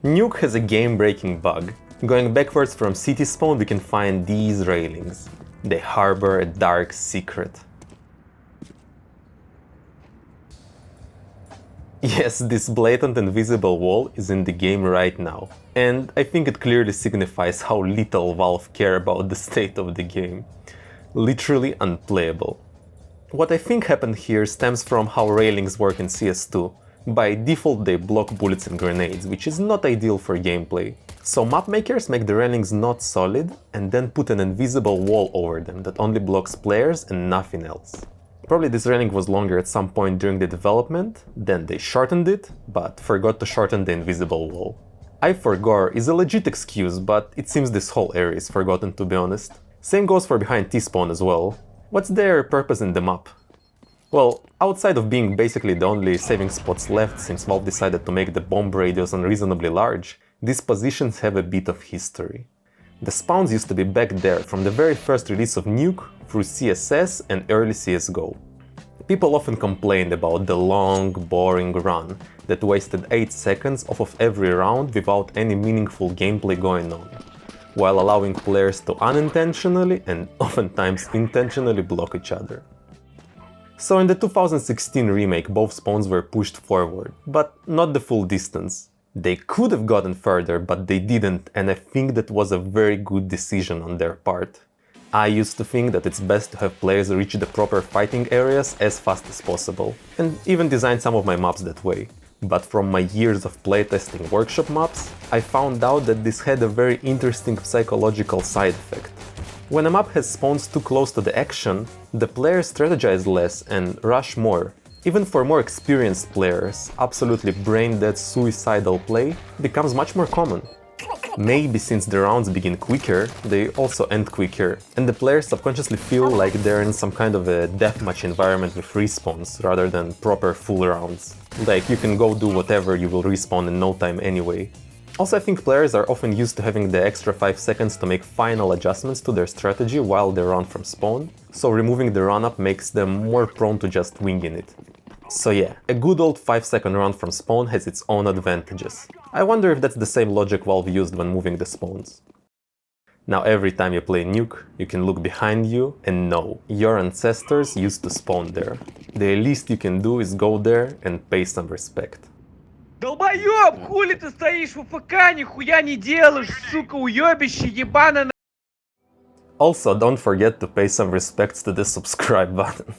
Nuke has a game-breaking bug. Going backwards from city spawn, we can find these railings. They harbor a dark secret. Yes, this blatant invisible wall is in the game right now, and I think it clearly signifies how little Valve care about the state of the game. Literally unplayable. What I think happened here stems from how railings work in CS2. By default they block bullets and grenades, which is not ideal for gameplay. So map makers make the railings not solid and then put an invisible wall over them that only blocks players and nothing else. Probably this railing was longer at some point during the development, then they shortened it, but forgot to shorten the invisible wall. I for gore is a legit excuse, but it seems this whole area is forgotten, to be honest. Same goes for behind T-spawn as well. What's their purpose in the map? Well, outside of being basically the only saving spots left since Valve decided to make the bomb radius unreasonably large, these positions have a bit of history. The spawns used to be back there from the very first release of Nuke through CSS and early CSGO. People often complained about the long, boring run that wasted 8 seconds off of every round without any meaningful gameplay going on, while allowing players to unintentionally and oftentimes intentionally block each other. So in the 2016 remake both spawns were pushed forward, but not the full distance. They could have gotten further, but they didn't, and I think that was a very good decision on their part. I used to think that it's best to have players reach the proper fighting areas as fast as possible, and even design some of my maps that way. But from my years of playtesting workshop maps, I found out that this had a very interesting psychological side effect. When a map has spawns too close to the action, the players strategize less and rush more. Even for more experienced players, absolutely brain-dead suicidal play becomes much more common. Maybe since the rounds begin quicker, they also end quicker, and the players subconsciously feel like they're in some kind of a deathmatch environment with respawns rather than proper full rounds. Like, you can go do whatever, you will respawn in no time anyway. Also, I think players are often used to having the extra 5 seconds to make final adjustments to their strategy while they run from spawn, so removing the run-up makes them more prone to just winging it. So yeah, a good old 5-second run from spawn has its own advantages. I wonder if that's the same logic Valve used when moving the spawns. Now every time you play Nuke, you can look behind you and know your ancestors used to spawn there. The least you can do is go there and pay some respect. Долбоёб, хули ты стоишь в ФК, нихуя не делаешь, сука, уёбище ебаное. Also, don't forget to pay some respects to the subscribe button.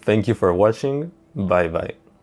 Thank you for watching, bye bye.